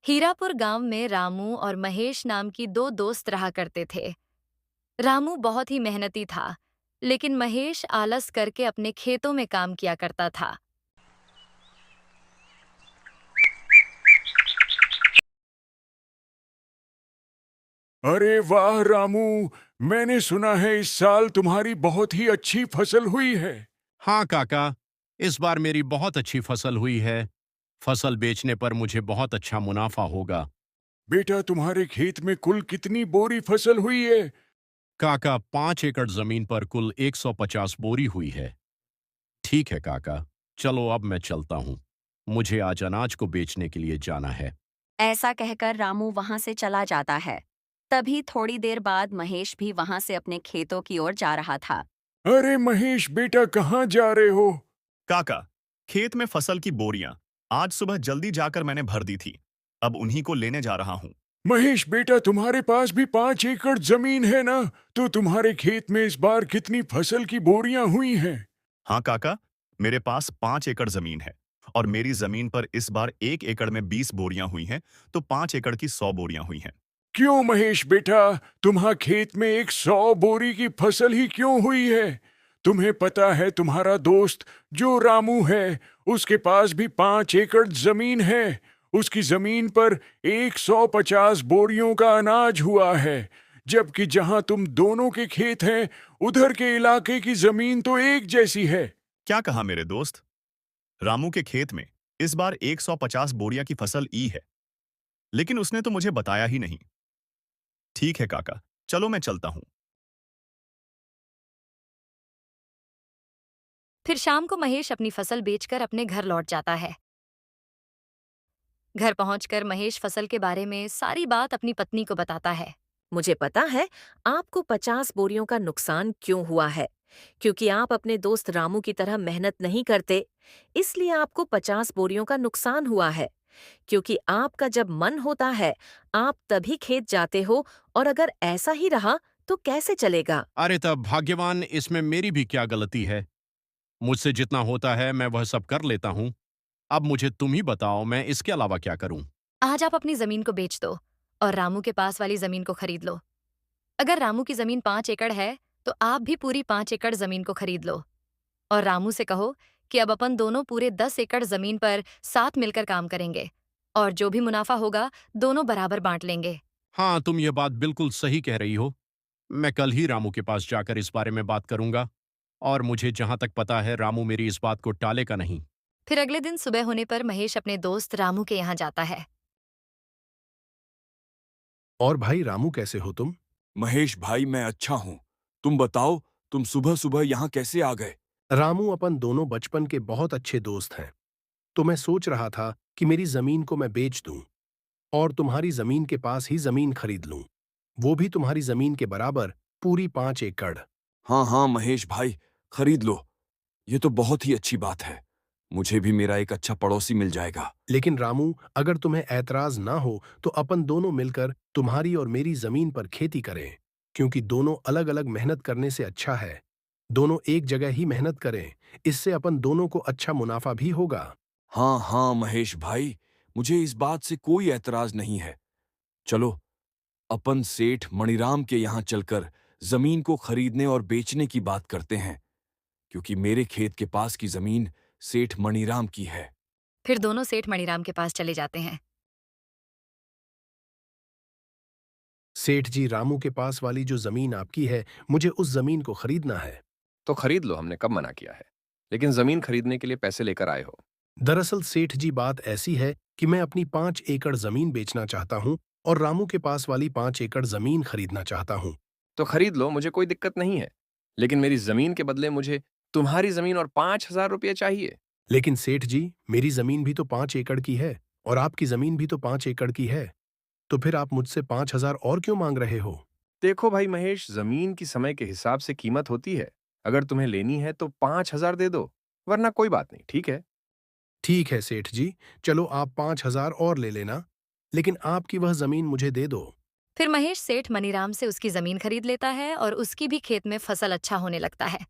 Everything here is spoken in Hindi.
हीरापुर गांव में रामू और महेश नाम की दो दोस्त रहा करते थे। रामू बहुत ही मेहनती था, लेकिन महेश आलस करके अपने खेतों में काम किया करता था। अरे वाह रामू, मैंने सुना है इस साल तुम्हारी बहुत ही अच्छी फसल हुई है। हाँ काका, इस बार मेरी बहुत अच्छी फसल हुई है। फसल बेचने पर मुझे बहुत अच्छा मुनाफा होगा। बेटा, तुम्हारे खेत में कुल कितनी बोरी फसल हुई है? काका, 5 एकड़ जमीन पर कुल 150 बोरी हुई है। ठीक है काका, चलो अब मैं चलता हूँ। मुझे आज अनाज को बेचने के लिए जाना है। ऐसा कहकर रामू वहां से चला जाता है। तभी थोड़ी देर बाद महेश भी वहां से अपने खेतों की ओर जा रहा था। अरे महेश बेटा, कहाँ जा रहे हो? काका, खेत में फसल की बोरियां आज सुबह जल्दी जाकर मैंने भर दी थी। अब उन्हीं को लेने जा रहा हूँ। महेश बेटा, तुम्हारे पास भी 5 एकड़ जमीन है ना? तो तुम्हारे खेत में इस बार कितनी फसल की बोरियां हुई हैं? हाँ काका, मेरे पास 5 एकड़ जमीन है और मेरी जमीन पर इस बार 1 एकड़ में 20 बोरियां हुई हैं, तो 5 एकड़ की 100 बोरियां हुई हैं। क्यों महेश बेटा, तुम्हारे खेत में 100 बोरी की फसल ही क्यों हुई है? तुम्हें पता है तुम्हारा दोस्त जो रामू है, उसके पास भी 5 एकड़ जमीन है। उसकी जमीन पर 150 बोरियों का अनाज हुआ है, जबकि जहां तुम दोनों के खेत हैं, उधर के इलाके की जमीन तो एक जैसी है। क्या कहा मेरे दोस्त? रामू के खेत में इस बार 150 बोरियां की फसल ई है, लेकिन उसने तो मुझे बताया ही नहीं। ठीक है काका, चलो मैं चलता हूँ। फिर शाम को महेश अपनी फसल बेचकर अपने घर लौट जाता है। घर पहुंचकर महेश फसल के बारे में सारी बात अपनी पत्नी को बताता है। मुझे पता है आपको 50 बोरियों का नुकसान क्यों हुआ है, क्योंकि आप अपने दोस्त रामू की तरह मेहनत नहीं करते। इसलिए आपको 50 बोरियों का नुकसान हुआ है। क्योंकि आपका जब मन होता है, आप तभी खेत जाते हो, और अगर ऐसा ही रहा तो कैसे चलेगा? अरे तब भाग्यवान, इसमें मेरी भी क्या गलती है? मुझसे जितना होता है मैं वह सब कर लेता हूँ। अब मुझे तुम ही बताओ, मैं इसके अलावा क्या करूँ? आज आप अपनी जमीन को बेच दो और रामू के पास वाली जमीन को खरीद लो। अगर रामू की जमीन 5 एकड़ है, तो आप भी पूरी 5 एकड़ जमीन को खरीद लो और रामू से कहो कि अब अपन दोनों पूरे 10 एकड़ जमीन पर साथ मिलकर काम करेंगे और जो भी मुनाफा होगा दोनों बराबर बांट लेंगे। हाँ, तुम ये बात बिल्कुल सही कह रही हो। मैं कल ही रामू के पास जाकर इस बारे में बात करूंगा, और मुझे जहां तक पता है रामू मेरी इस बात को टालेगा नहीं। फिर अगले दिन सुबह होने पर महेश अपने दोस्त रामू के यहाँ जाता है। और भाई रामू, कैसे हो तुम? महेश भाई, मैं अच्छा हूँ। तुम बताओ, तुम सुबह सुबह यहाँ कैसे आ गए? रामू, अपन दोनों बचपन के बहुत अच्छे दोस्त हैं। तो मैं सोच रहा था कि मेरी जमीन को मैं बेच दूं और तुम्हारी जमीन के पास ही जमीन खरीद लूं, वो भी तुम्हारी जमीन के बराबर, पूरी 5 एकड़। हाँ हाँ महेश भाई, खरीद लो। ये तो बहुत ही अच्छी बात है। मुझे भी मेरा एक अच्छा पड़ोसी मिल जाएगा। लेकिन रामू, अगर तुम्हें ऐतराज ना हो तो अपन दोनों मिलकर तुम्हारी और मेरी जमीन पर खेती करें, क्योंकि दोनों अलग अलग मेहनत करने से अच्छा है दोनों एक जगह ही मेहनत करें। इससे अपन दोनों को अच्छा मुनाफा भी होगा। हाँ हाँ महेश भाई, मुझे इस बात से कोई ऐतराज नहीं है। चलो, अपन सेठ मणिराम के यहाँ चलकर जमीन को खरीदने और बेचने की बात करते हैं, क्योंकि मेरे खेत के पास की जमीन सेठ मणिराम की है। फिर दोनों सेठ मणिराम के पास चले जाते हैं। सेठ जी, रामू के पास वाली जो जमीन आपकी है, मुझे उस जमीन को खरीदना है। तो खरीद लो, हमने कब मना किया है। लेकिन जमीन खरीदने के लिए पैसे लेकर आए हो। दरअसल सेठ जी, बात ऐसी है कि मैं अपनी 5 एकड़ जमीन बेचना चाहता हूँ और रामू के पास वाली 5 एकड़ जमीन खरीदना चाहता हूँ। तो खरीद लो, मुझे कोई दिक्कत नहीं है। लेकिन मेरी जमीन के बदले मुझे तुम्हारी जमीन और 5,000 रुपये चाहिए। लेकिन सेठ जी, मेरी जमीन भी तो 5 एकड़ की है और आपकी जमीन भी तो 5 एकड़ की है। तो फिर आप मुझसे 5,000 और क्यों मांग रहे हो? देखो भाई महेश, जमीन की समय के हिसाब से कीमत होती है। अगर तुम्हें लेनी है तो 5,000 दे दो, वरना कोई बात नहीं, ठीक है। ठीक है सेठ जी, चलो आप 5,000 और ले लेना, लेकिन आपकी वह जमीन मुझे दे दो। फिर महेश सेठ मनीराम से उसकी जमीन खरीद लेता है और उसकी भी खेत में फसल अच्छा होने लगता है।